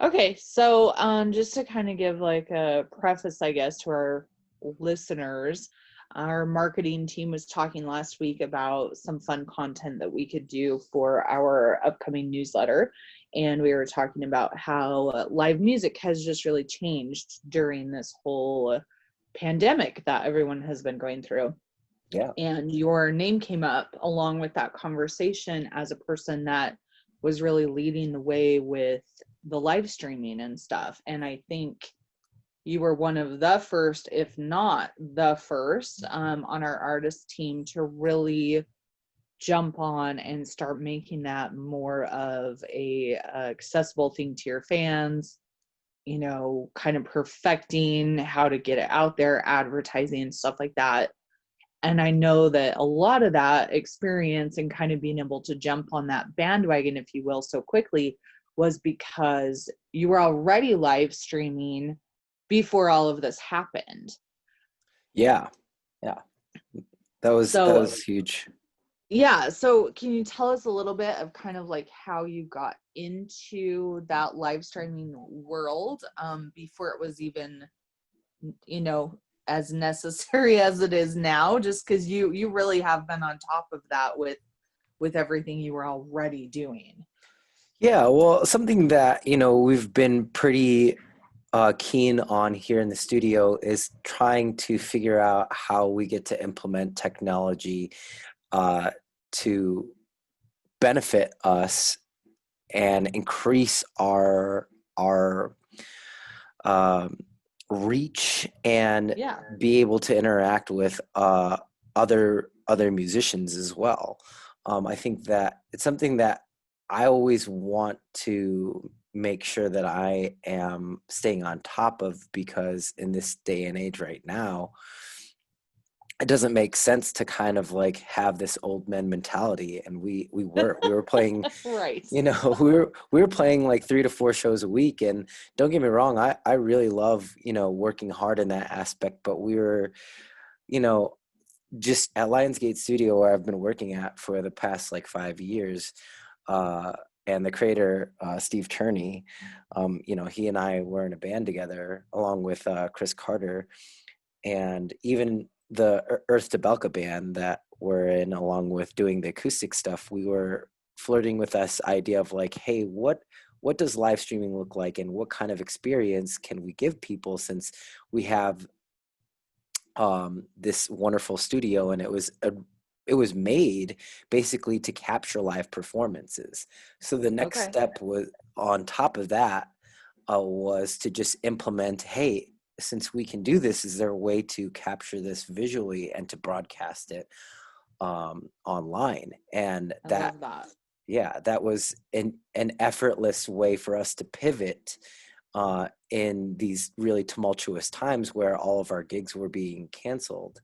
Okay, so just to kind of give like a preface, I guess, to our listeners, our marketing team was talking last week about some fun content that we could do for our upcoming newsletter. And we were talking about how live music has just really changed during this whole pandemic that everyone has been going through. Yeah. And your name came up along with that conversation as a person that was really leading the way with the live streaming and stuff. And I think you were one of the first, if not the first, on our artist team to really jump on and start making that more of a accessible thing to your fans, you know, kind of perfecting how to get it out there, advertising and stuff like that. And I know that a lot of that experience and kind of being able to jump on that bandwagon, if you will, so quickly was because you were already live streaming before all of this happened. Yeah. That was huge. Yeah. So can you tell us a little bit of kind of like how you got into that live streaming world before it was even, you know, as necessary as it is now, just because you really have been on top of that with everything you were already doing? Yeah, well, something that, we've been pretty keen on here in the studio is trying to figure out how we get to implement technology to benefit us and increase our reach and be able to interact with other musicians as well. I think that it's something that I always want to make sure that I am staying on top of, because in this day and age right now, it doesn't make sense to kind of like have this old man mentality. And we were playing, right. we were playing like 3 to 4 shows a week. And don't get me wrong, I really love, working hard in that aspect, but we were, just at Lionsgate Studio, where I've been working at for the past like 5 years, and the creator, Steve Turney, he and I were in a band together along with Chris Carter, and even the Earth to Belka band that we're in, along with doing the acoustic stuff, we were flirting with this idea of like, hey, what does live streaming look like, and what kind of experience can we give people, since we have this wonderful studio, and it was made basically to capture live performances. So the next step was, on top of that, was to just implement, hey, since we can do this, is there a way to capture this visually and to broadcast it online? And that was an effortless way for us to pivot in these really tumultuous times where all of our gigs were being canceled.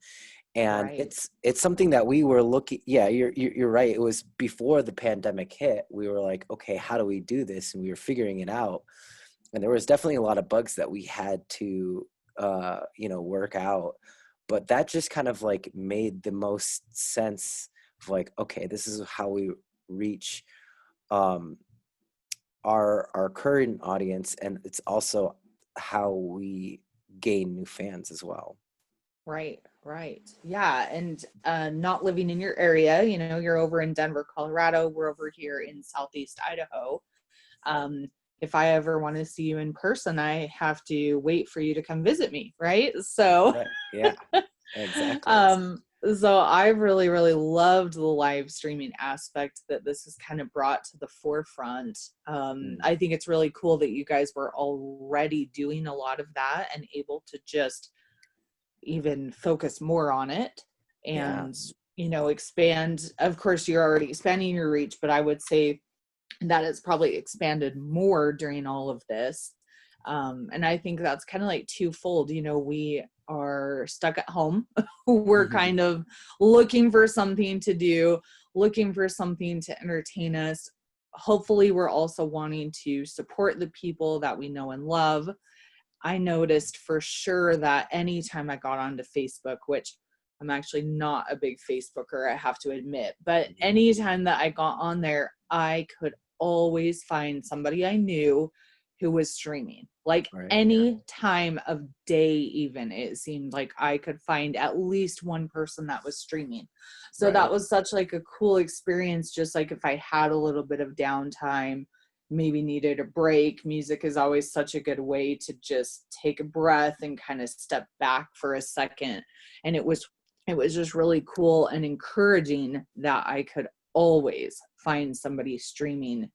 And it's something that we were looking. Yeah, you're right. It was before the pandemic hit. We were like, okay, how do we do this? And we were figuring it out. And there was definitely a lot of bugs that we had to, work out. But that just kind of like made the most sense of like, okay, this is how we reach our current audience, and it's also how we gain new fans as well. Right. Yeah. And not living in your area, you're over in Denver, Colorado. We're over here in Southeast Idaho. If I ever want to see you in person, I have to wait for you to come visit me. Right. So, right. Yeah, exactly. So I really, really loved the live streaming aspect that this has kind of brought to the forefront. I think it's really cool that you guys were already doing a lot of that and able to just even focus more on it and, expand. Of course, you're already expanding your reach, but I would say that it's probably expanded more during all of this. And I think that's kind of like twofold. We are stuck at home. We're kind of looking for something to do, looking for something to entertain us. Hopefully, we're also wanting to support the people that we know and love. I noticed for sure that anytime I got onto Facebook, which I'm actually not a big Facebooker, I have to admit, but anytime that I got on there, I could always find somebody I knew who was streaming. Like Right, any time of day, even, it seemed like I could find at least one person that was streaming. So that right. was such like a cool experience. Just like if I had a little bit of downtime, maybe needed a break, music is always such a good way to just take a breath and kind of step back for a second. And it was just really cool and encouraging that I could always find somebody streaming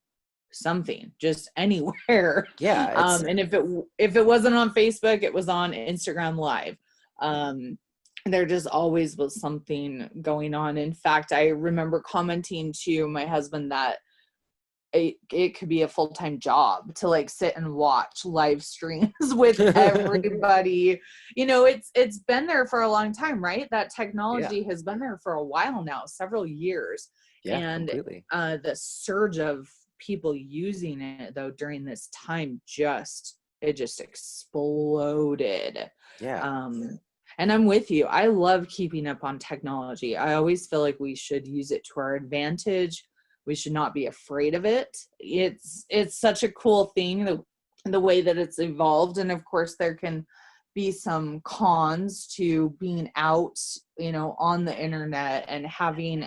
something just anywhere. Yeah, it's And if it wasn't on Facebook, it was on Instagram Live. There just always was something going on. In fact, I remember commenting to my husband that it could be a full-time job to like sit and watch live streams with everybody. It's been there for a long time, right? That yeah, technology has been there for a while now, several years. yeah, And completely. the surge of people using it though during this time just exploded. Yeah, And I'm with you. I love keeping up on technology. I always feel like we should use it to our advantage. We should not be afraid of it. It's such a cool thing, the way that it's evolved. And of course there can be some cons to being out, on the internet and having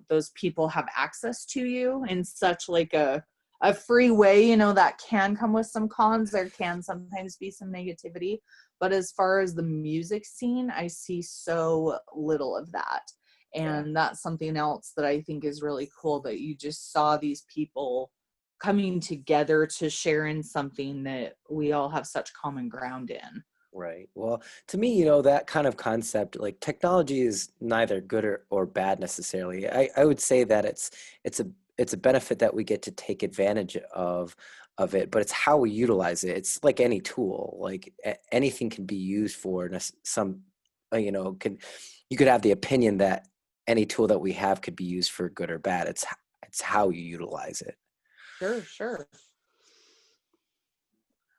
those people have access to you in such like a free way, that can come with some cons. There can sometimes be some negativity, but as far as the music scene, I see so little of that. yeah. And that's something else that I think is really cool, that you just saw these people coming together to share in something that we all have such common ground in. Right. Well, to me, that kind of concept, like technology is neither good or bad necessarily. I would say that it's a benefit that we get to take advantage of it, but it's how we utilize it. It's like any tool, like anything can be used for some, you could have the opinion that any tool that we have could be used for good or bad. It's how you utilize it. Sure, sure.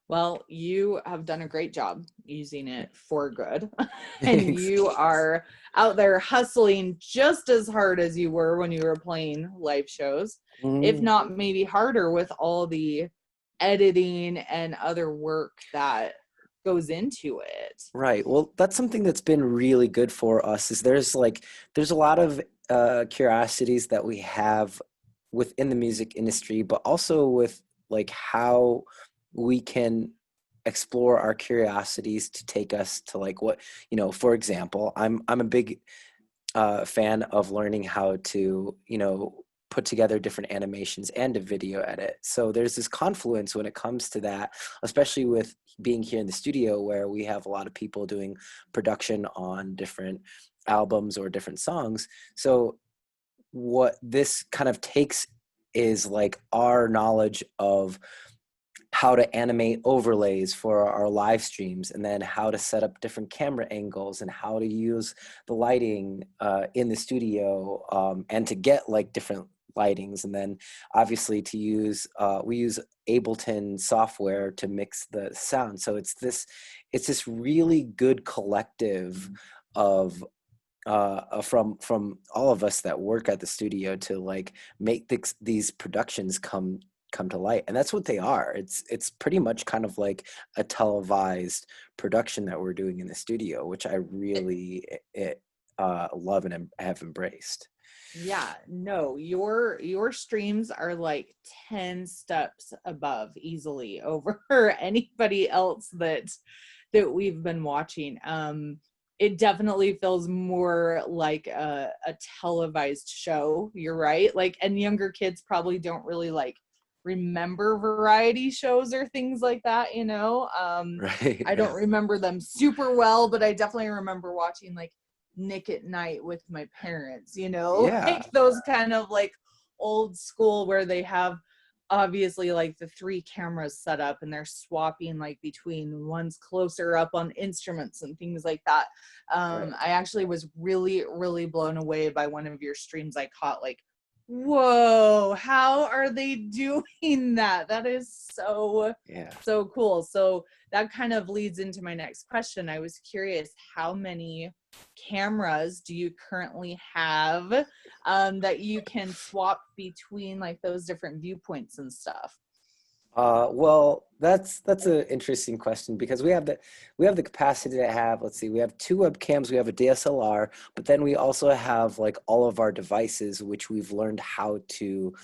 Well, you have done a great job using it for good. And Thanks. you are out there hustling just as hard as you were when you were playing live shows, if Mm. not maybe harder, with all the editing and other work that goes into it. Right. Well, that's something that's been really good for us is there's a lot of curiosities that we have within the music industry, but also with like how we can explore our curiosities to take us to like what, for example, I'm a big fan of learning how to, put together different animations and a video edit. So there's this confluence when it comes to that, especially with being here in the studio where we have a lot of people doing production on different albums or different songs. So what this kind of takes is like our knowledge of how to animate overlays for our live streams, and then how to set up different camera angles and how to use the lighting in the studio, and to get like different lightings, and then obviously to use we use Ableton software to mix the sound. So it's this really good collective of from all of us that work at the studio to like make these productions come to light. And that's what they are. It's pretty much kind of like a televised production that we're doing in the studio, which I really love and have embraced. Yeah, no, your streams are like 10 steps above easily over anybody else that we've been watching. It definitely feels more like a televised show. You're right. Like, and younger kids probably don't really like remember variety shows or things like that, Right. I Yeah. don't remember them super well, but I definitely remember watching like Nick at Night with my parents, Yeah. like those kind of like old school where they have obviously like the 3 cameras set up and they're swapping like between, one's closer up on instruments and things like that. Right. I actually was really, really blown away by one of your streams. I caught like, whoa, how are they doing that? That is so, Yeah. so cool. So that kind of leads into my next question. I was curious, how many cameras do you currently have that you can swap between like those different viewpoints and stuff? Well, that's an interesting question because we have the capacity to have, let's see, we have two webcams, we have a DSLR, but then we also have like all of our devices, which we've learned how to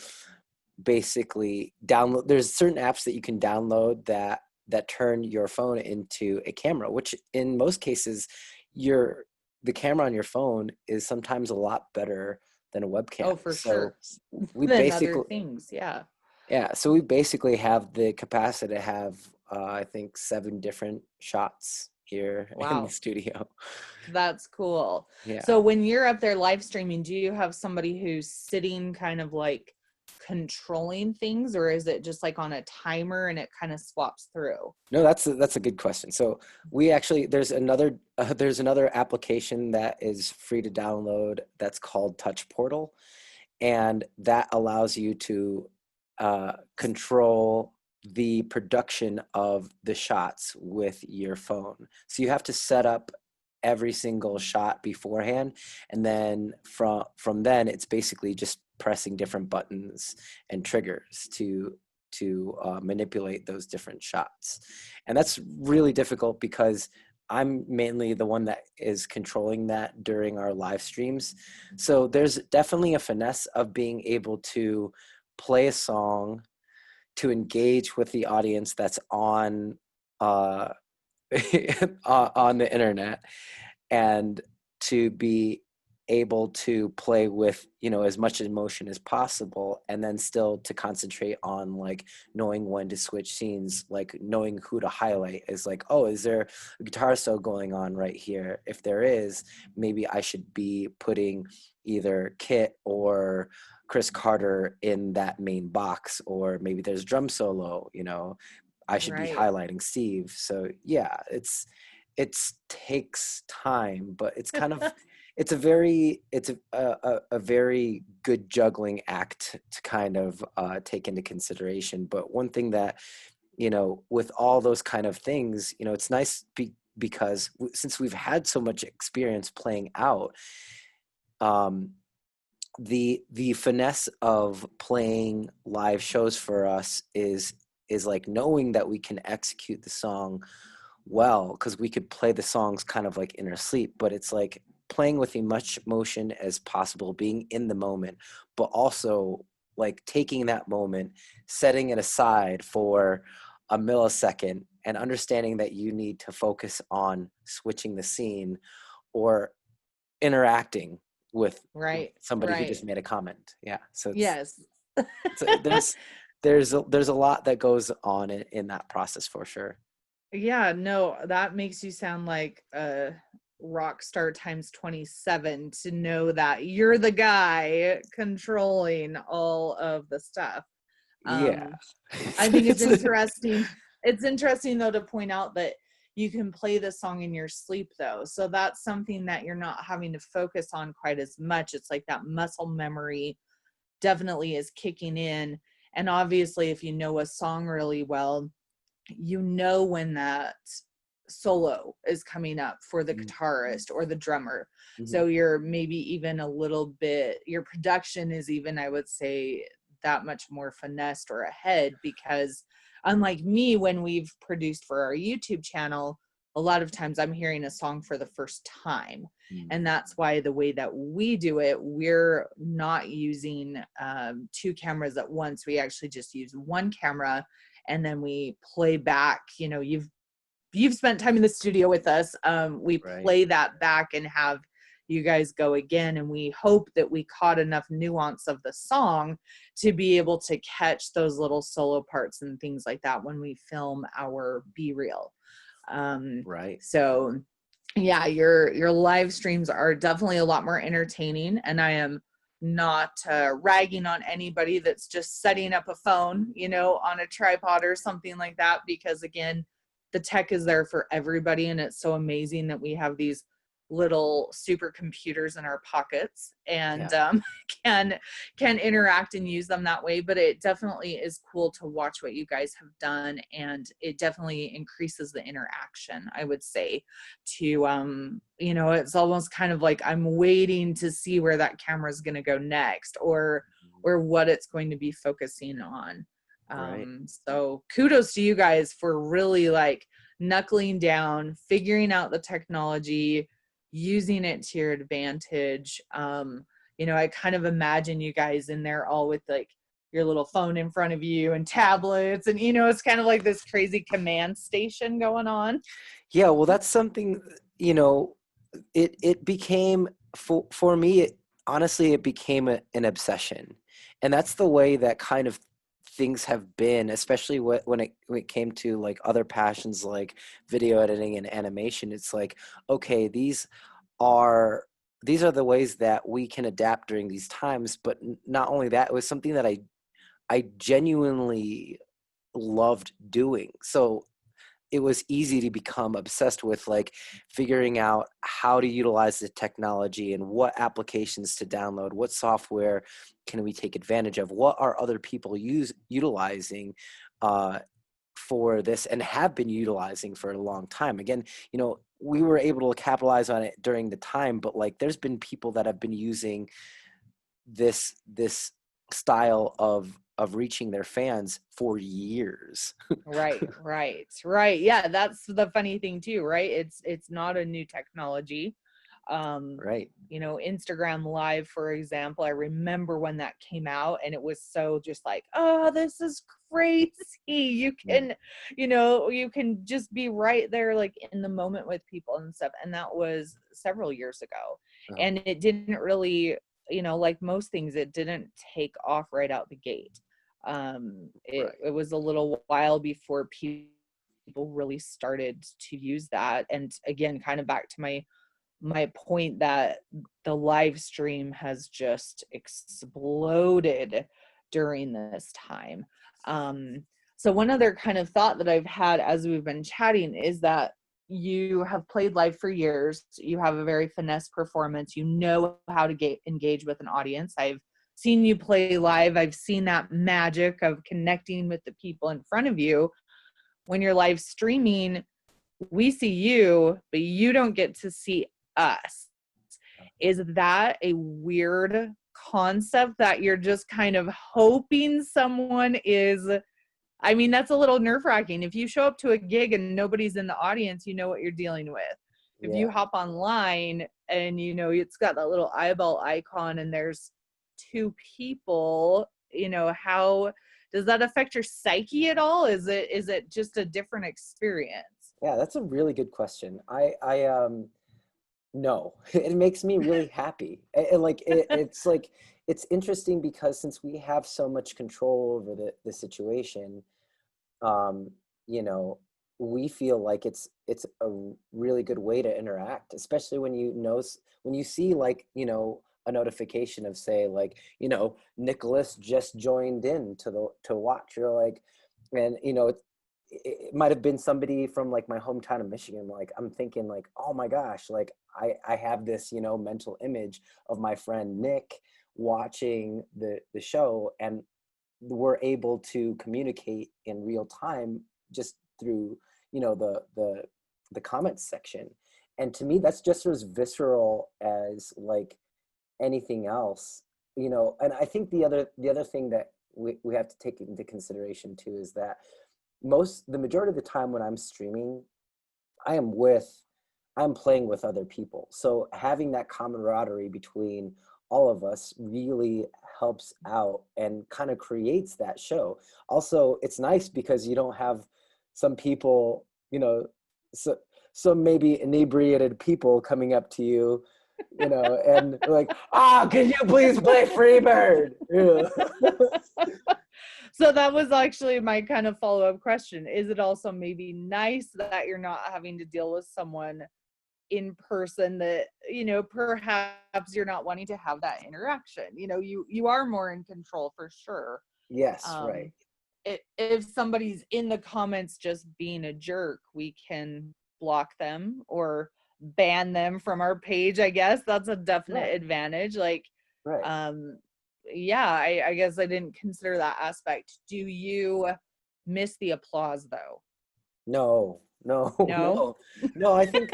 basically download. There's certain apps that you can download that turn your phone into a camera, which in most cases, the camera on your phone is sometimes a lot better than a webcam. Oh, for So sure. we Than other basically things, yeah. yeah, so we basically have the capacity to have, I think, 7 different shots here in the Wow. studio. That's cool. So Yeah. when you're up there live streaming, do you have somebody who's sitting kind of like controlling things, or is it just like on a timer and it kind of swaps through? No, that's a good question. So we actually there's another application that is free to download that's called Touch Portal, and that allows you to control the production of the shots with your phone. So you have to set up every single shot beforehand, and then from then it's basically just pressing different buttons and triggers to manipulate those different shots. And that's really difficult because I'm mainly the one that is controlling that during our live streams. So there's definitely a finesse of being able to play a song to engage with the audience that's on uh, on the internet, and to be able to play with as much emotion as possible, and then still to concentrate on like knowing when to switch scenes, like knowing who to highlight, is like, oh, is there a guitar solo going on right here? If there is, maybe I should be putting either Kit or Chris Carter in that main box, or maybe there's drum solo, I should be Right. highlighting Steve. So yeah, it takes time, but it's a very good juggling act to kind of take into consideration. But one thing that, with all those kind of things, it's nice because since we've had so much experience playing out, um, the finesse of playing live shows for us is like knowing that we can execute the song well, because we could play the songs kind of like in our sleep, but it's like playing with as much motion as possible, being in the moment, but also like taking that moment, setting it aside for a millisecond, and understanding that you need to focus on switching the scene or interacting with Right. somebody who just Right. made a comment. Yeah, so Yes. there's a lot that goes on in that process for sure. Yeah, no, that makes you sound like a rock star times 27 to know that you're the guy controlling all of the stuff. Yeah. Um, I think it's It's interesting. It's interesting though to point out that you can play the song in your sleep though. So that's something that you're not having to focus on quite as much. It's like that muscle memory definitely is kicking in. And obviously if you know a song really well, you know when that solo is coming up for the guitarist or the drummer. Mhm. So you're maybe even a little bit, your production is even, I would say, that much more finessed or ahead, because unlike me, when we've produced for our YouTube channel, a lot of times I'm hearing a song for the first time. And that's why the way that we do it, we're not using 2 cameras at once. We actually just use one camera, and then we play back. You've spent time in the studio with us. We Right. play that back and have you guys go again, and we hope that we caught enough nuance of the song to be able to catch those little solo parts and things like that when we film our B-reel. Right. So yeah, your live streams are definitely a lot more entertaining, and I am not ragging on anybody that's just setting up a phone, on a tripod or something like that, because again, the tech is there for everybody, and it's so amazing that we have these little supercomputers in our pockets and Yeah. can can interact and use them that way. But it definitely is cool to watch what you guys have done, and it definitely increases the interaction, I would say, to it's almost kind of like I'm waiting to see where that camera is going to go next, or what it's going to be focusing on. Right. So kudos to you guys for really like knuckling down, figuring out the technology, using it to your advantage. I kind of imagine you guys in there all with like your little phone in front of you and tablets, and it's kind of like this crazy command station going on. Yeah, well, that's something, it became, for me, honestly, it became an obsession. And that's the way that kind of things have been, especially when it came to like other passions like video editing and animation. It's like, okay, are these are the ways that we can adapt during these times. But not only that, it was something that I genuinely loved doing. So it was easy to become obsessed with like figuring out how to utilize the technology and what applications to download, what software can we take advantage of, what are other people utilizing for this and have been utilizing for a long time. Again, we were able to capitalize on it during the time, but like there's been people that have been using this style of reaching their fans for years. Right. Yeah, that's the funny thing too, right? It's not a new technology. Right. Instagram Live, for example, I remember when that came out and it was so just like, oh, this is crazy. You can, you can just be right there like in the moment with people and stuff. And that was several years ago. And it didn't really, like most things, it didn't take off right out the gate. It was a little while before people really started to use that. And again, kind of back to my point that the live stream has just exploded during this time. So one other kind of thought that I've had as we've been chatting is that you have played live for years. You have a very finesse performance. You know how to engage with an audience. I've seen you play live. I've seen that magic of connecting with the people in front of you. When you're live streaming, we see you, but you don't get to see us. Is that a weird concept that you're just kind of hoping someone is? I mean, that's a little nerve-wracking. If you show up to a gig and nobody's in the audience, you know what you're dealing with. Yeah. If you hop online and it's got that little eyeball icon and there's two people, how does that affect your psyche at all? Is it just a different experience? Yeah, that's a really good question. No, it makes me really happy. It's like, it's interesting because since we have so much control over the situation, you know, we feel like it's a really good way to interact, especially when when you see like, a notification of say like, Nicholas just joined in to watch. You're like, and it might have been somebody from like my hometown of Michigan. Like I'm thinking like, oh my gosh, like I have this, mental image of my friend Nick watching the show, and we're able to communicate in real time just through, the comments section. And to me, that's just as visceral as like anything else, and I think the other thing that we have to take into consideration too is that the majority of the time when I'm streaming, I'm playing with other people. So having that camaraderie between all of us really helps out and kind of creates that show. Also, it's nice because you don't have some people, some maybe inebriated people coming up to you, and like, can you please play Freebird? So that was actually my kind of follow-up question. Is it also maybe nice that you're not having to deal with someone in person that, perhaps you're not wanting to have that interaction? You are more in control for sure. Yes, right. If somebody's in the comments just being a jerk, we can block them or ban them from our page. I guess that's a definite advantage. Like, right. Yeah, I guess I didn't consider that aspect. Do you miss the applause though? No. No? I think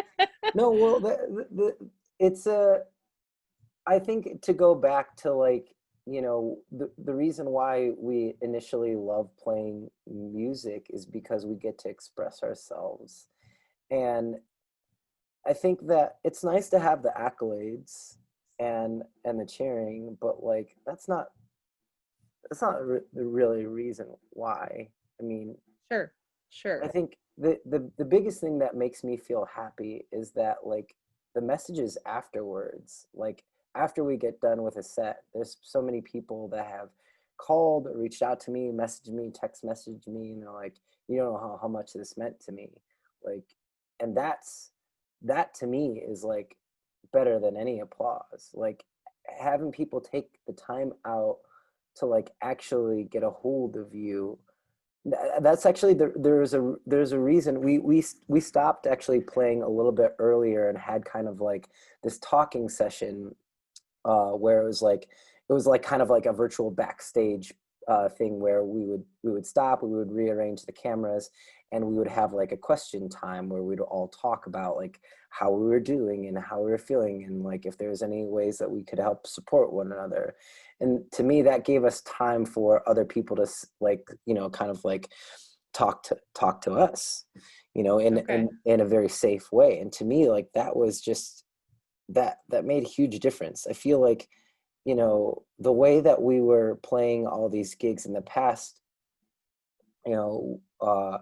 no. Well, it's I think to go back to like you know, the reason why we initially love playing music is because we get to express ourselves. And I think that it's nice to have the accolades and the cheering, but like that's not the really reason why. I mean, Sure. I Sure. think the biggest thing that makes me feel happy is that like the messages afterwards, like after we get done with a set, there's so many people that have called or reached out to me, messaged me, text messaged me, and they're like, you don't know how much this meant to me. Like, and that to me is like better than any applause. Like having people take the time out to like actually get a hold of you. That's actually there's a reason we stopped actually playing a little bit earlier and had kind of like this talking session where it was like kind of like a virtual backstage thing where we would stop, we would rearrange the cameras, and we would have like a question time where we'd all talk about like how we were doing and how we were feeling, and like if there was any ways that we could help support one another. And to me, that gave us time for other people to like, you know, kind of like talk to us, you know, Okay. in a very safe way. And to me, like that was just that made a huge difference. I feel like, you know, the way that we were playing all these gigs in the past, you know,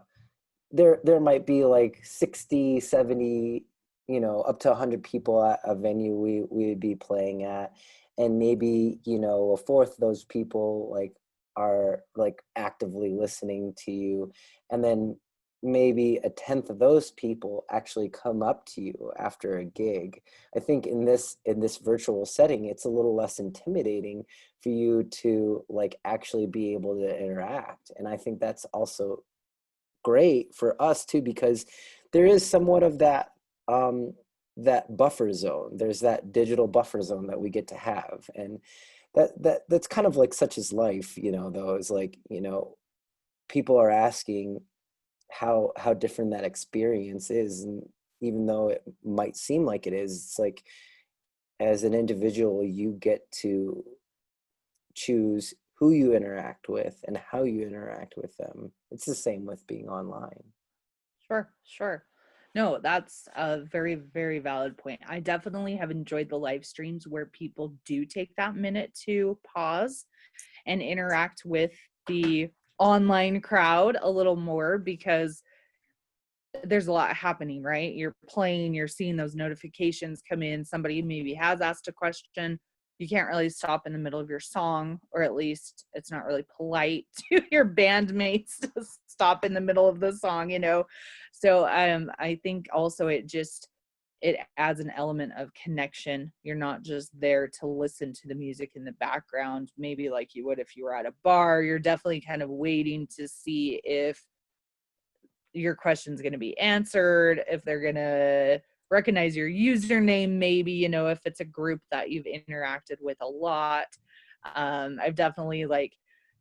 there might be like 60, 70, you know, up to 100 people at a venue we would be playing at, and maybe, you know, a fourth of those people like are like actively listening to you, and then maybe a tenth of those people actually come up to you after a gig. I think in this virtual setting, it's a little less intimidating for you to like actually be able to interact, and I think that's also great for us too, because there is somewhat of that that buffer zone. There's that digital buffer zone that we get to have, and that's kind of like such as life, you know, though, is like, you know, people are asking how different that experience is, and even though it might seem like it is, it's like as an individual you get to choose who you interact with and how you interact with them. It's the same with being online. Sure. Sure. No, that's a very, very valid point. I definitely have enjoyed the live streams where people do take that minute to pause and interact with the online crowd a little more, because there's a lot happening, right? You're playing, you're seeing those notifications come in. Somebody maybe has asked a question. You can't really stop in the middle of your song, or at least it's not really polite to your bandmates to stop in the middle of the song, you know? So I think also it adds an element of connection. You're not just there to listen to the music in the background, maybe like you would if you were at a bar. You're definitely kind of waiting to see if your question's going to be answered, if they're going to recognize your username, maybe, you know, if it's a group that you've interacted with a lot. I've definitely like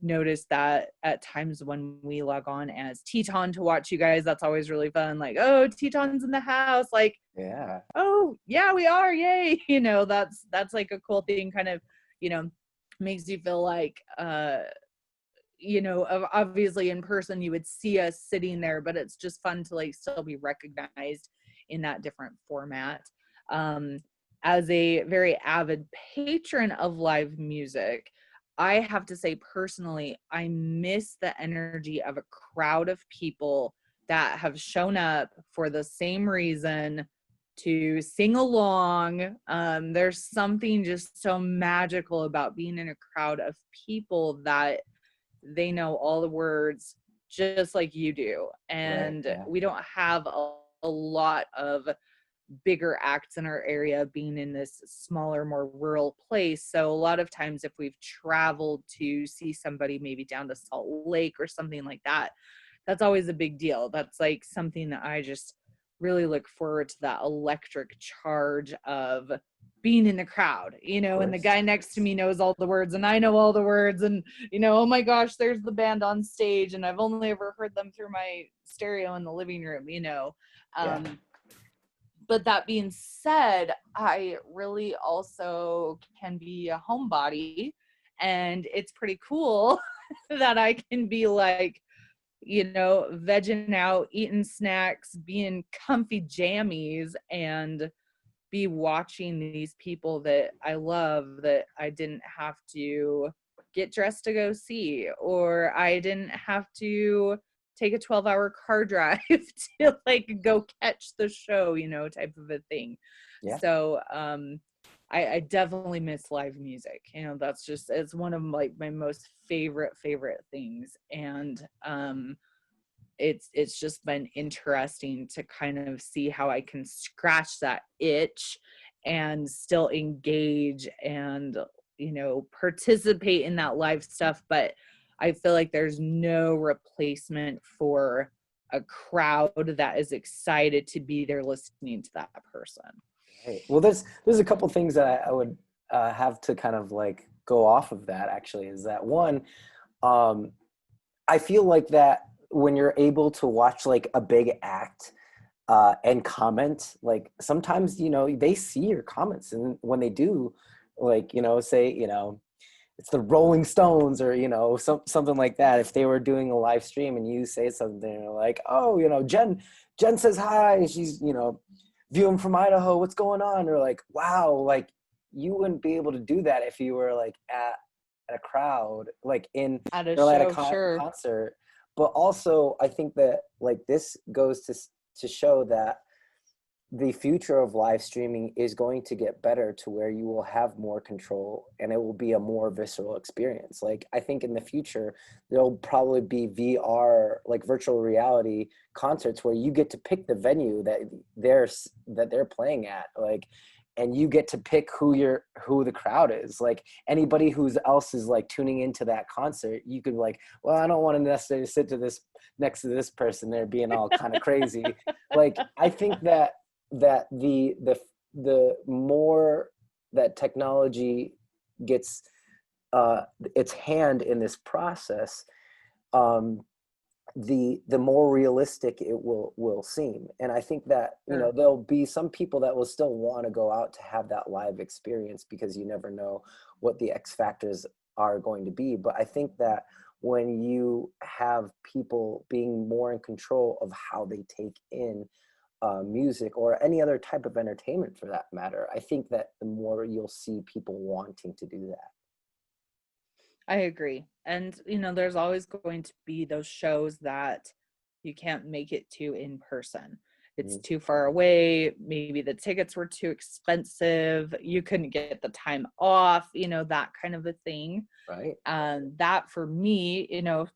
noticed that at times when we log on as Teton to watch you guys, that's always really fun. Like, oh, Teton's in the house. Like, Yeah. oh yeah, we are, yay. You know, that's like a cool thing, kind of, you know, makes you feel like you know, obviously in person you would see us sitting there, but it's just fun to like still be recognized in that different format. um as a very avid patron of live music, I have to say personally, I miss the energy of a crowd of people that have shown up for the same reason, to sing along. There's something just so magical about being in a crowd of people that they know all the words just like you do. Right. And Yeah. we don't have a lot of bigger acts in our area, being in this smaller, more rural place. So a lot of times if we've traveled to see somebody maybe down to Salt Lake or something like that, that's always a big deal. That's like something that I just really look forward to, that electric charge of being in the crowd, you Of know, and the course. guy next to me knows all the words and I know all the words, and, you know, oh my gosh, there's the band on stage and I've only ever heard them through my stereo in the living room, you know. Yeah. But that being said, I really also can be a homebody And it's pretty cool that I can be like, you know, vegging out, eating snacks, being comfy jammies, and be watching these people that I love that I didn't have to get dressed to go see, or I didn't have to take a 12-hour car drive to like go catch the show, you know, type of a thing. Yeah. So I definitely miss live music. You know, that's just, it's one of like my most favorite things. And it's just been interesting to kind of see how I can scratch that itch and still engage and, you know, participate in that live stuff. But I feel like there's no replacement for a crowd that is excited to be there listening to that person. Right. Well, there's a couple things that I would have to kind of like go off of that, actually. Is that one, I feel like that when you're able to watch like a big act and comment, like sometimes, you know, they see your comments, and when they do, like, you know, say, you know, it's the Rolling Stones or, you know, something like that. If they were doing a live stream and you say something like, oh, you know, Jen says hi, she's, you know, viewing from Idaho, what's going on? Or like, wow, like you wouldn't be able to do that if you were like at a crowd, like in At a or at a show, sure. concert. But also I think that like this goes to show that the future of live streaming is going to get better to where you will have more control and it will be a more visceral experience. Like I think in the future, there'll probably be VR, like virtual reality concerts where you get to pick the venue that they're playing at, like, and you get to pick who the crowd is. Like anybody who's else is like tuning into that concert, you could like, well, I don't want to necessarily sit to this next to this person. They're being all kind of crazy. Like I think that the more that technology gets its hand in this process, the more realistic it will seem. And I think that, you know, there'll be some people that will still want to go out to have that live experience because you never know what the X factors are going to be. But I think that when you have people being more in control of how they take in music or any other type of entertainment for that matter, I think that the more you'll see people wanting to do that. I agree. And, you know, there's always going to be those shows that you can't make it to in person. It's too far away. Maybe the tickets were too expensive. You couldn't get the time off, you know, that kind of a thing. Right. That for me, you know,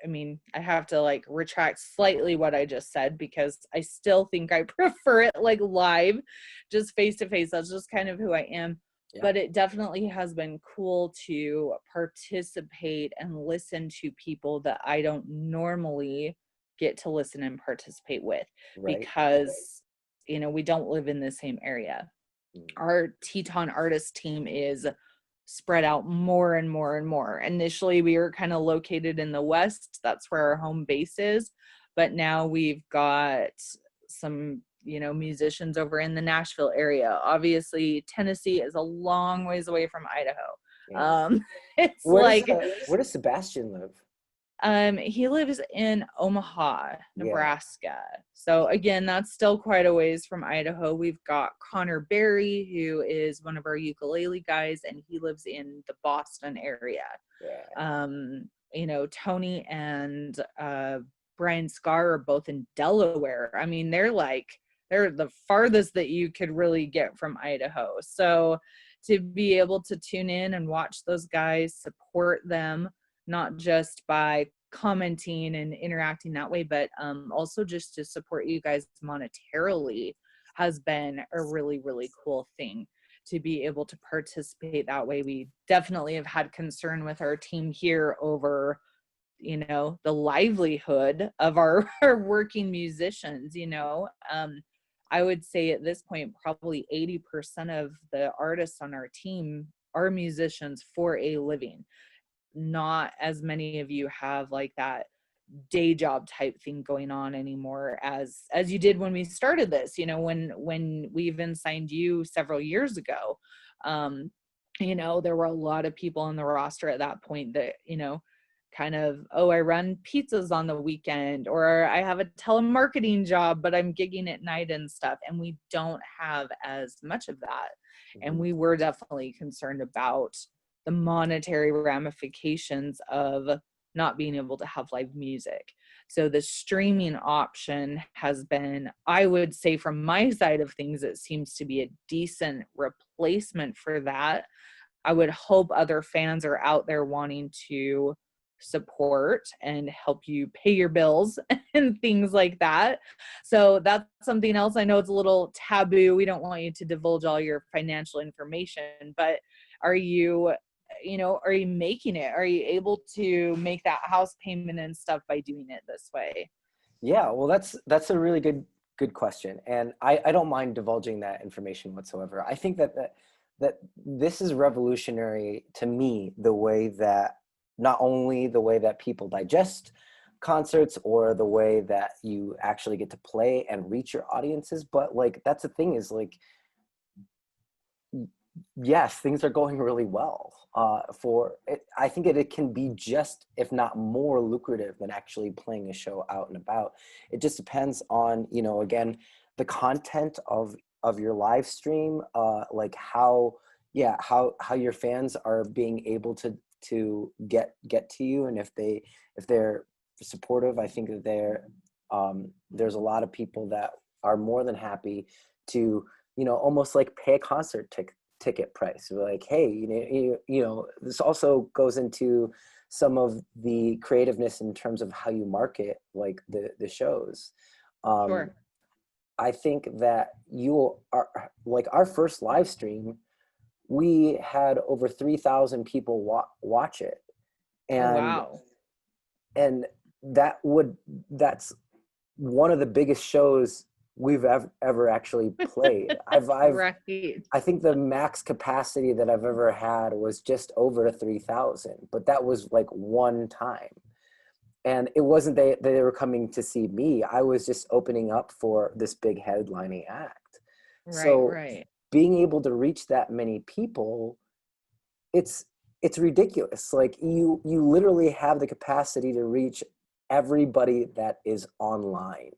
I mean, I have to like retract slightly what I just said because I still think I prefer it like live, just face to face. That's just kind of who I am. Yeah. But it definitely has been cool to participate and listen to people that I don't normally get to listen and participate with, right, because, you know, we don't live in the same area. Our Teton artist team is spread out more and more and more. Initially, we were kind of located in the West. That's where our home base is. But now we've got some, you know, musicians over in the Nashville area. Obviously, Tennessee is a long ways away from Idaho. Yeah. It's where does Sebastian live? He lives in Omaha, Nebraska. Yeah. So again, that's still quite a ways from Idaho. We've got Connor Berry, who is one of our ukulele guys, and he lives in the Boston area. Yeah. You know, Tony and Brian Scar are both in Delaware. I mean, they're the farthest that you could really get from Idaho. So to be able to tune in and watch those guys, support them, not just by commenting and interacting that way, but also just to support you guys monetarily has been a really, really cool thing to be able to participate that way. We definitely have had concern with our team here over, you know, the livelihood of our working musicians, you know. I would say at this point, probably 80% of the artists on our team are musicians for a living. Not as many of you have like that day job type thing going on anymore as you did when we started this, you know, when we even signed you several years ago. There were a lot of people on the roster at that point that, kind of, oh, I run pizzas on the weekend, or I have a telemarketing job, but I'm gigging at night and stuff. And we don't have as much of that. And we were definitely concerned about the monetary ramifications of not being able to have live music. So the streaming option has been, I would say from my side of things, it seems to be a decent replacement for that. I would hope other fans are out there wanting to support and help you pay your bills and things like that. So that's something else. I know it's a little taboo. We don't want you to divulge all your financial information, but are you making it? Are you able to make that house payment and stuff by doing it this way? Yeah, well, that's a really good question. And I don't mind divulging that information whatsoever. I think that this is revolutionary to me, the way that, not only the way that people digest concerts or the way that you actually get to play and reach your audiences, but like, that's the thing, is like, yes, things are going really well for it. I think it can be just, if not more lucrative than actually playing a show out and about. It just depends on, again, the content of your live stream, like how your fans are being able to get to you, and if they're supportive. I think that there's a lot of people that are more than happy to, almost like pay a concert ticket price. We're like, hey, this also goes into some of the creativeness in terms of how you market like the shows. Sure. I think that you are like, our first live stream, we had over 3,000 people watch it. And, oh, wow. And that's one of the biggest shows we've ever actually played. Right. I think the max capacity that I've ever had was just over 3,000, but that was like one time. And it wasn't they were coming to see me. I was just opening up for this big headlining act. Right. Being able to reach that many people, it's ridiculous. Like, you literally have the capacity to reach everybody that is online.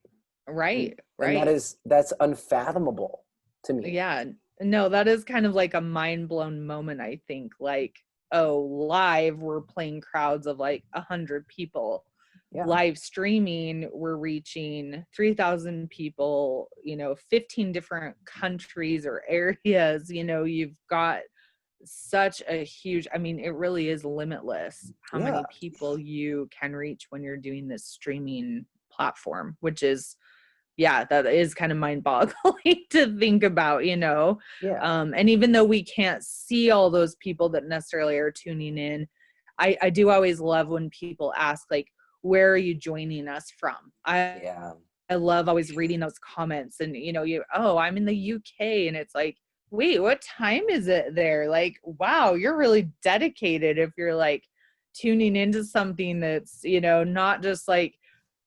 Right. And that's unfathomable to me. Yeah. No, that is kind of like a mind blown moment, I think. Like, oh, live, we're playing crowds of like 100 people. Yeah. Live streaming, we're reaching 3,000 people, 15 different countries or areas. You've got such a huge, it really is limitless how many people you can reach when you're doing this streaming platform, which is, that is kind of mind-boggling to think about, and even though we can't see all those people that necessarily are tuning in, I do always love when people ask, like, where are you joining us from? I love always reading those comments, and I'm in the UK, and it's like, wait, what time is it there? Like, wow, you're really dedicated if you're like tuning into something that's, not just like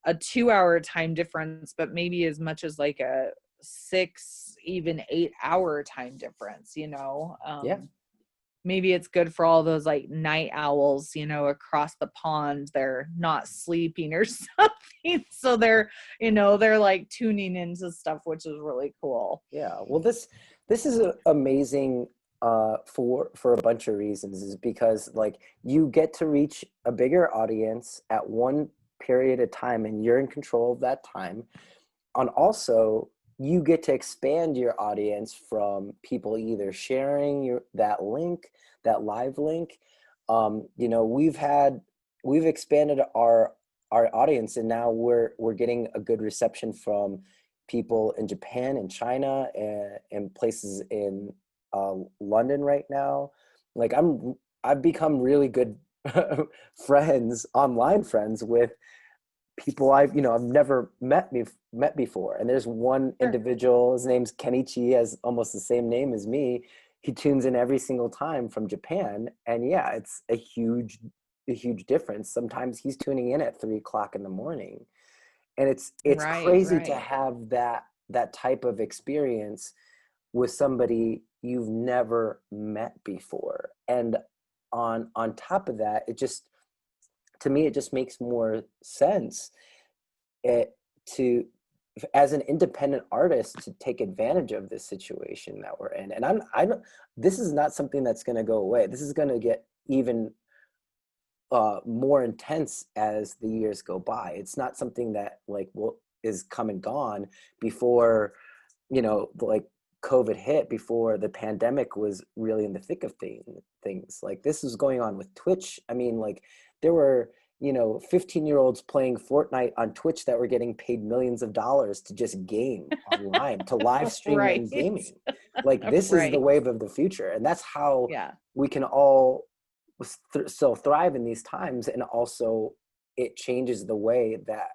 a 2-hour time difference, but maybe as much as like a 6, even 8-hour time difference, maybe it's good for all those like night owls, across the pond. They're not sleeping or something. So they're like tuning into stuff, which is really cool. Yeah. Well, this is amazing for a bunch of reasons, is because like, you get to reach a bigger audience at one period of time, and you're in control of that time. And also, you get to expand your audience from people either sharing that live link. We've expanded our audience, and now we're getting a good reception from people in Japan and China and places in London right now. Like, I've become really good online friends with people I've never met before. And there's one individual, his name's Kenny Chi, has almost the same name as me. He tunes in every single time from Japan. And it's a huge difference. Sometimes he's tuning in at 3:00 in the morning. And it's crazy to have that type of experience with somebody you've never met before. And on top of that, it just, to me, it just makes more sense to, as an independent artist, to take advantage of this situation that we're in. And I don't, this is not something that's going to go away. This is going to get even more intense as the years go by. It's not something that like is come and gone before, you know, like COVID hit, before the pandemic was really in the thick of things. Like this was going on with Twitch. I mean, like there were, you know, 15-year-olds playing Fortnite on Twitch that were getting paid millions of dollars to just game online, to live stream right. them gaming. Like this is the wave of the future. And that's how we can all still thrive in these times. And also it changes the way that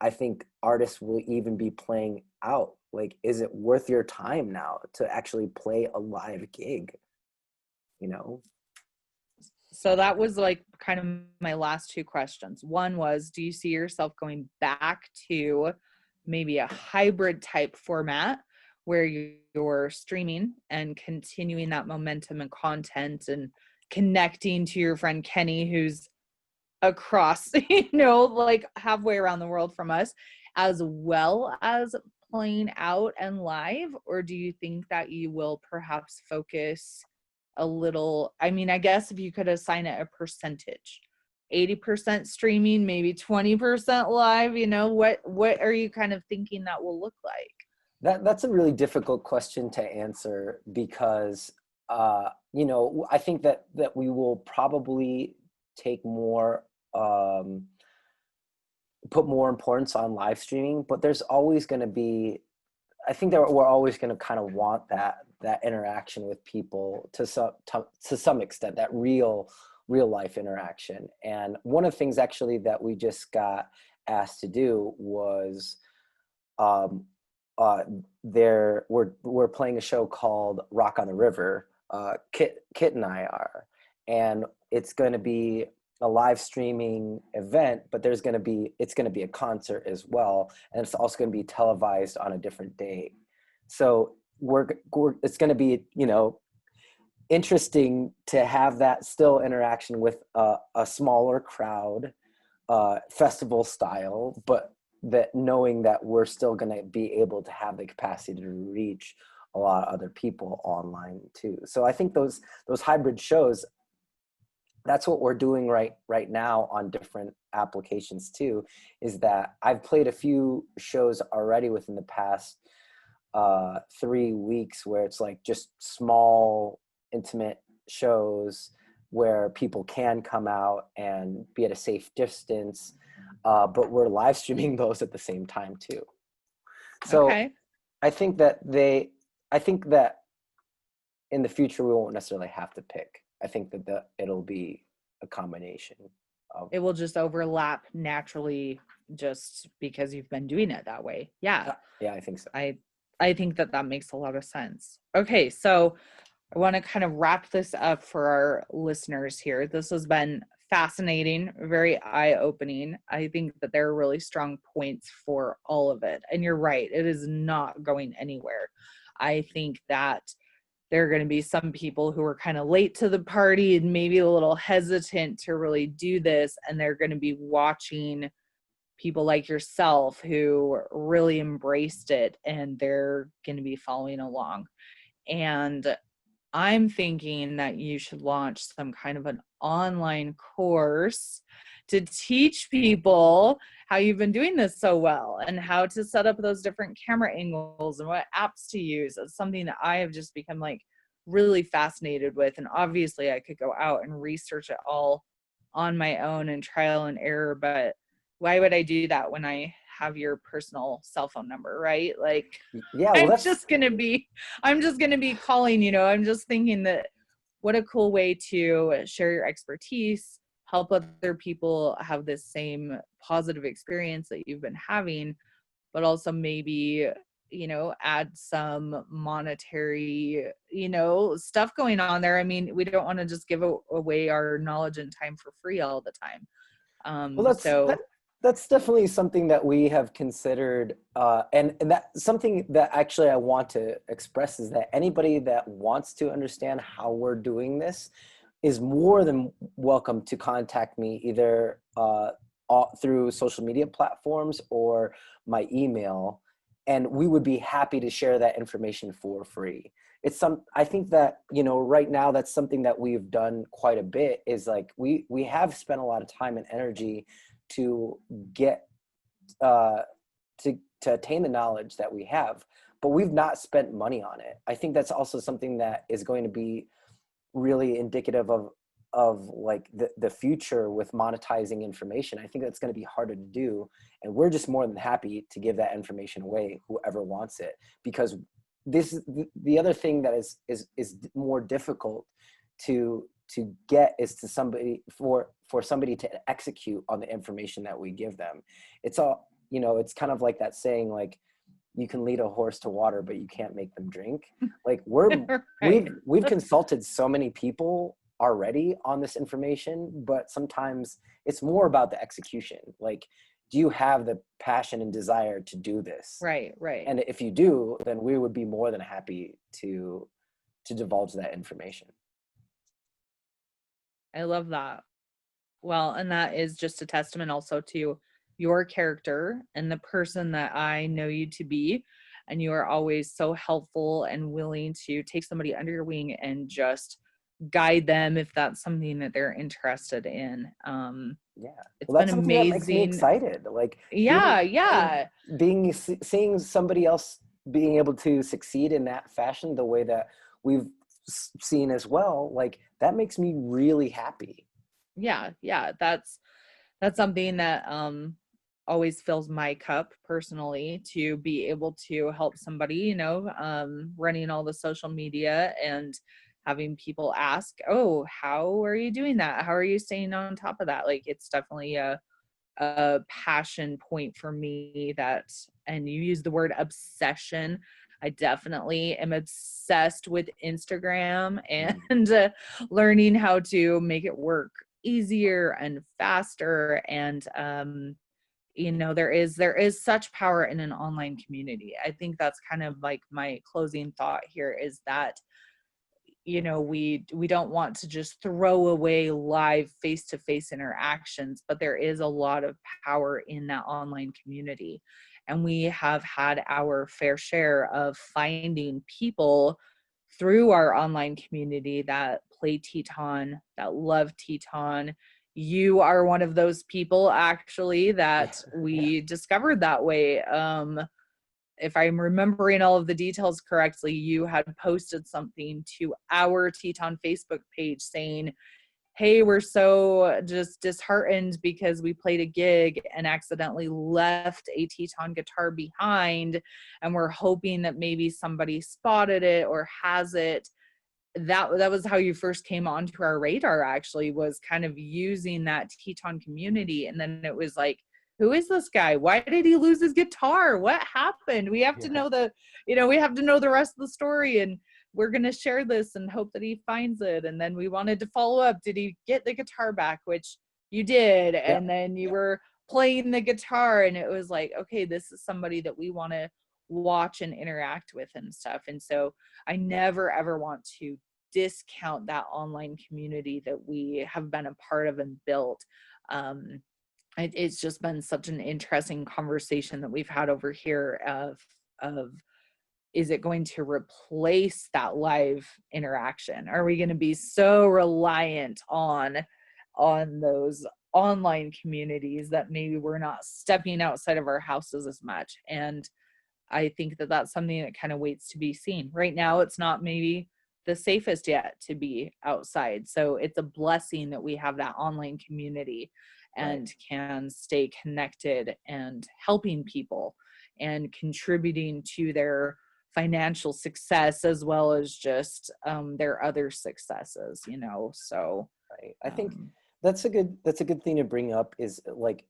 I think artists will even be playing out. Like, is it worth your time now to actually play a live gig? You know? So that was like kind of my last two questions. One was, do you see yourself going back to maybe a hybrid type format where you're streaming and continuing that momentum and content and connecting to your friend Kenny, who's across, you know, like halfway around the world from us, as well as playing out and live? Or do you think that you will perhaps focus a little, I mean, I guess if you could assign it a percentage, 80% streaming, maybe 20% live, you know, what are you kind of thinking that will look like? That's a really difficult question to answer because, you know, I think that we will probably take more, put more importance on live streaming, but there's always going to be, I think that we're always going to kind of want that interaction with people to some extent, that real life interaction. And one of the things actually that we just got asked to do was, we're playing a show called Rock on the River. Kit and I are, and it's going to be a live streaming event, but it's going to be a concert as well, and it's also going to be televised on a different day. So it's going to be, you know, interesting to have that still interaction with a smaller crowd, festival style, but that knowing that we're still going to be able to have the capacity to reach a lot of other people online too. So I think those hybrid shows, that's what we're doing right now on different applications too, is that I've played a few shows already within the past 3 weeks where it's like just small, intimate shows where people can come out and be at a safe distance, but we're live streaming those at the same time too. So okay. I think that in the future we won't necessarily have to pick. I think that it'll be a combination of, it will just overlap naturally just because you've been doing it that way. Yeah, I think so. I think that makes a lot of sense. Okay, so I want to kind of wrap this up for our listeners here. This has been fascinating, very eye-opening. I think that there are really strong points for all of it. And you're right, it is not going anywhere. I think that there are going to be some people who are kind of late to the party and maybe a little hesitant to really do this. And they're going to be watching people like yourself who really embraced it, and they're going to be following along. And I'm thinking that you should launch some kind of an online course to teach people how you've been doing this so well and how to set up those different camera angles and what apps to use. It's something that I have just become like really fascinated with. And obviously I could go out and research it all on my own and trial and error, but why would I do that when I have your personal cell phone number, right? Like, yeah, well, I'm just going to be calling, you know. I'm just thinking that what a cool way to share your expertise, help other people have this same positive experience that you've been having, but also maybe, you know, add some monetary, you know, stuff going on there. I mean, we don't want to just give away our knowledge and time for free all the time. Well, That's definitely something that we have considered, and that's something that actually I want to express is that anybody that wants to understand how we're doing this is more than welcome to contact me either through social media platforms or my email, and we would be happy to share that information for free. I think that, you know, right now that's something that we've done quite a bit is like we have spent a lot of time and energy to get uh, to attain the knowledge that we have, but we've not spent money on it. I think that's also something that is going to be really indicative of like the future with monetizing information. I think that's going to be harder to do, and we're just more than happy to give that information away, whoever wants it, because this is the other thing that is more difficult to get is to somebody for somebody to execute on the information that we give them. It's all, you know, it's kind of like that saying, like, you can lead a horse to water, but you can't make them drink. Like Right. we've consulted so many people already on this information, but sometimes it's more about the execution. Like, do you have the passion and desire to do this? Right, right. And if you do, then we would be more than happy to divulge that information. I love that. Well, and that is just a testament also to your character and the person that I know you to be. And you are always so helpful and willing to take somebody under your wing and just guide them if that's something that they're interested in. Yeah. It's Well, been that's something that makes me amazing. excited. Like Yeah, yeah. seeing somebody else being able to succeed in that fashion, the way that we've seen as well, like that makes me really happy. Yeah, yeah. That's something that always fills my cup personally, to be able to help somebody, you know, running all the social media and having people ask, oh, how are you doing that, how are you staying on top of that? Like, it's definitely a passion point for me. That, and you use the word obsession, I definitely am obsessed with Instagram and learning how to make it work easier and faster. And you know, there is such power in an online community. I think that's kind of like my closing thought here, is that, you know, we don't want to just throw away live face-to-face interactions, but there is a lot of power in that online community. And we have had our fair share of finding people through our online community that play Teton, that love Teton. You are one of those people, actually, that Yeah. we discovered that way. If I'm remembering all of the details correctly, you had posted something to our Teton Facebook page saying, hey, we're so just disheartened because we played a gig and accidentally left a Teton guitar behind, and we're hoping that maybe somebody spotted it or has it. That was how you first came onto our radar, actually, was kind of using that Teton community. And then it was like, who is this guy? Why did he lose his guitar? What happened? We have to Yeah. know we have to know the rest of the story, and we're going to share this and hope that he finds it. And then we wanted to follow up. Did he get the guitar back? Which you did. Yeah. And then you Yeah. were playing the guitar, and it was like, okay, this is somebody that we want to watch and interact with and stuff. And so I never ever want to discount that online community that we have been a part of and built. It's just been such an interesting conversation that we've had over here of is it going to replace that live interaction? Are we going to be so reliant on those online communities that maybe we're not stepping outside of our houses as much? And I think that that's something that kind of waits to be seen. Right now, it's not maybe the safest yet to be outside. So it's a blessing that we have that online community Right. and can stay connected and helping people and contributing to their financial success, as well as just their other successes, you know. So Right. I think um, that's a good thing to bring up is like,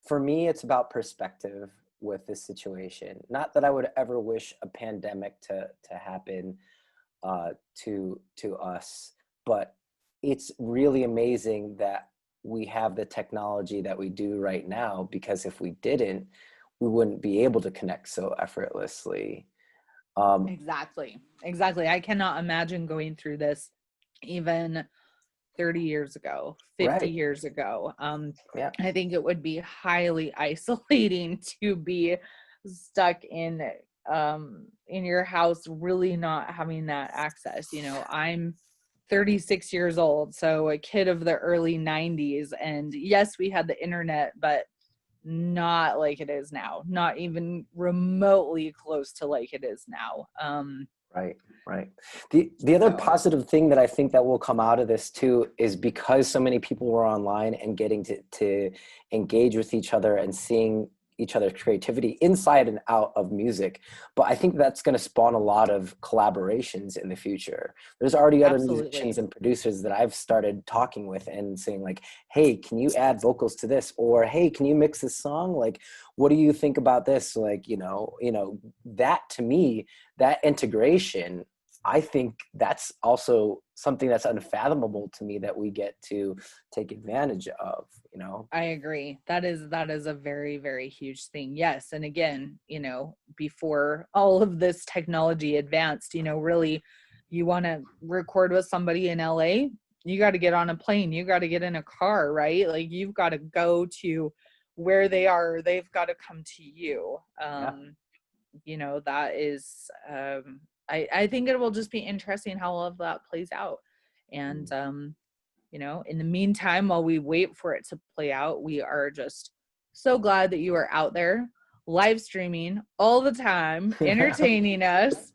for me, it's about perspective with this situation. Not that I would ever wish a pandemic to happen to us, but it's really amazing that we have the technology that we do right now, because if we didn't, we wouldn't be able to connect so effortlessly. Exactly. I cannot imagine going through this even 30 years ago, 50 Right. years ago. Yeah. I think it would be highly isolating to be stuck in your house, really not having that access. You know, I'm 36 years old, so a kid of the early 90s, and yes, we had the internet, but not like it is now, not even remotely close to like it is now. Right. The other positive thing that I think that will come out of this too is because so many people were online and getting to engage with each other and seeing each other's creativity inside and out of music. But I think that's going to spawn a lot of collaborations in the future. There's already other musicians and producers that I've started talking with and saying like, hey, can you add vocals to this? Or, hey, can you mix this song? Like, what do you think about this? Like, that to me, that integration, I think that's also something that's unfathomable to me that we get to take advantage of, I agree. That is a very, very huge thing. Yes. And again, before all of this technology advanced, really, you want to record with somebody in LA, you got to get on a plane, you got to get in a car, right? Like you've got to go to where they are, they've got to come to you. That is, I think it will just be interesting how all of that plays out. And, in the meantime, while we wait for it to play out, we are just so glad that you are out there live streaming all the time, entertaining us,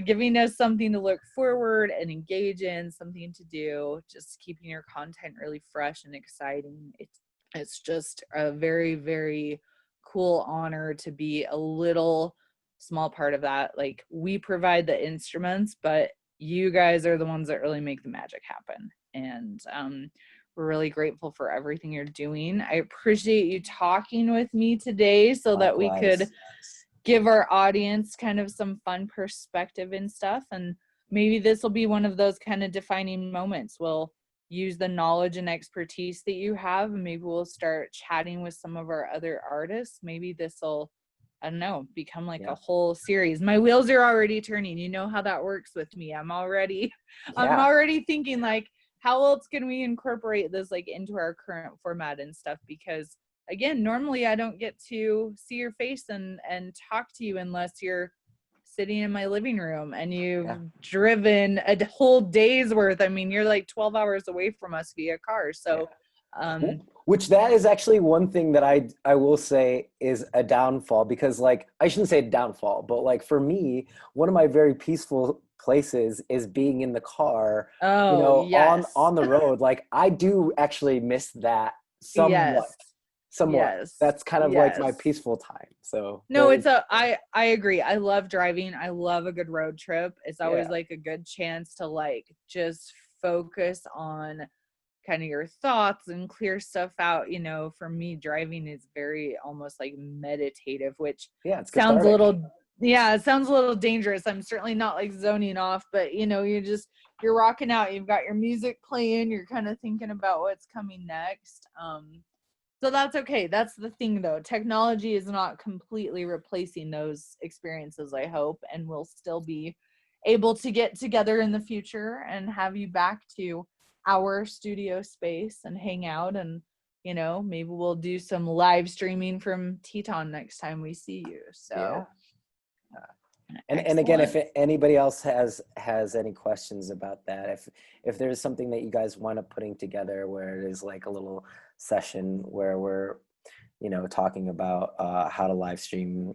giving us something to look forward and engage in, something to do, just keeping your content really fresh and exciting. It's just a very, very cool honor to be a little small part of that. Like, we provide the instruments, but you guys are the ones that really make the magic happen. And we're really grateful for everything you're doing. I appreciate you talking with me today so that we could give our audience kind of some fun perspective and stuff. And maybe this will be one of those kind of defining moments. We'll use the knowledge and expertise that you have, and maybe we'll start chatting with some of our other artists. Maybe this will, I don't know, become like a whole series. My wheels are already turning. You know how that works with me. I'm already thinking like, how else can we incorporate this like into our current format and stuff? Because again, normally I don't get to see your face and talk to you unless you're sitting in my living room and you've driven a whole day's worth. I mean, you're like 12 hours away from us via car. So, which that is actually one thing that I will say is a downfall, because like, I shouldn't say downfall, but like for me, one of my very peaceful places is being in the car, on the road. Like I do actually miss that somewhat. That's kind of like my peaceful time. So no, I agree. I love driving. I love a good road trip. It's always like a good chance to like just focus on kind of your thoughts and clear stuff out. For me, driving is very almost like meditative, which sounds a little it sounds a little dangerous. I'm certainly not like zoning off, but you're rocking out, you've got your music playing, you're kind of thinking about what's coming next. So that's okay. That's the thing though. Technology is not completely replacing those experiences, I hope, and we'll still be able to get together in the future and have you back to our studio space and hang out, and maybe we'll do some live streaming from Teton next time we see you. So and again, if anybody else has any questions about that, if there's something that you guys wind up putting together where it is like a little session where we're talking about how to live stream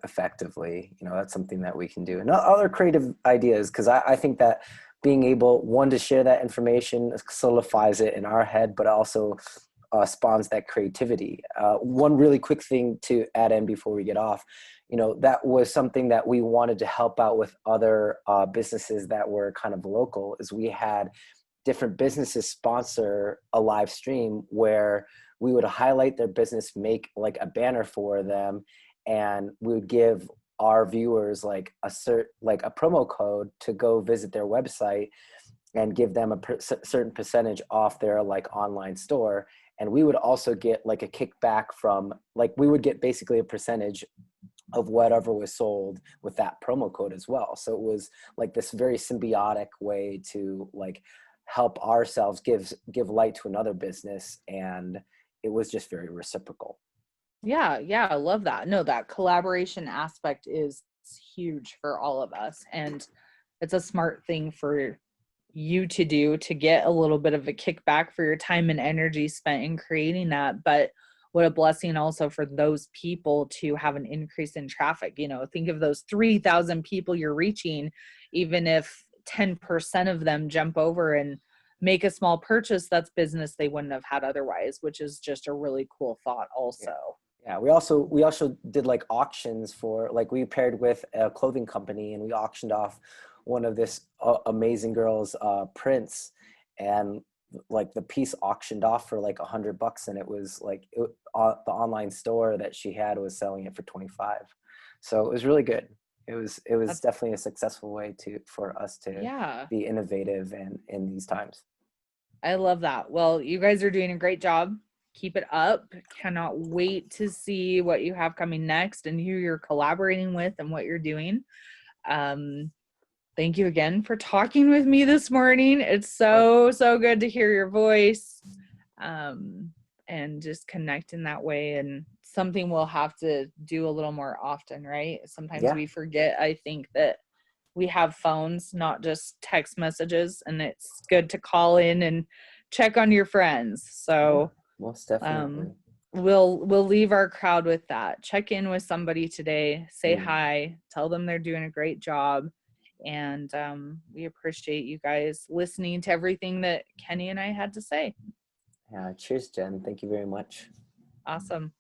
effectively, that's something that we can do, and other creative ideas, because I think that being able, one, to share that information solidifies it in our head, but also spawns that creativity. One really quick thing to add in before we get off, that was something that we wanted to help out with other businesses that were kind of local, is we had different businesses sponsor a live stream where we would highlight their business, make like a banner for them, and we would give our viewers like a promo code to go visit their website, and give them a certain percentage off their like online store. And we would also get like a kickback from, like, we would get basically a percentage of whatever was sold with that promo code as well. So it was like this very symbiotic way to like help ourselves give light to another business, and it was just very reciprocal. Yeah, I love that. No, that collaboration aspect is huge for all of us, and it's a smart thing for you to do to get a little bit of a kickback for your time and energy spent in creating that. But what a blessing also for those people to have an increase in traffic. You know, think of those 3,000 people you're reaching. Even if 10% of them jump over and make a small purchase, that's business they wouldn't have had otherwise, which is just a really cool thought also. Yeah, we also did like auctions for, like, we paired with a clothing company and we auctioned off one of this amazing girl's prints, and like the piece auctioned off for like $100, and it was like the online store that she had was selling it for 25. So it was really good. It was definitely a successful way for us to be innovative and in these times. I love that. Well, you guys are doing a great job. Keep it up. Cannot wait to see what you have coming next and who you're collaborating with and what you're doing. Thank you again for talking with me this morning. It's so good to hear your voice, and just connect in that way, and something we'll have to do a little more often, right? Sometimes we forget, I think, that we have phones, not just text messages, and it's good to call in and check on your friends. So most definitely. We'll leave our crowd with that. Check in with somebody today, say hi, tell them they're doing a great job. And we appreciate you guys listening to everything that Kenny and I had to say. Yeah, cheers, Jen. Thank you very much. Awesome.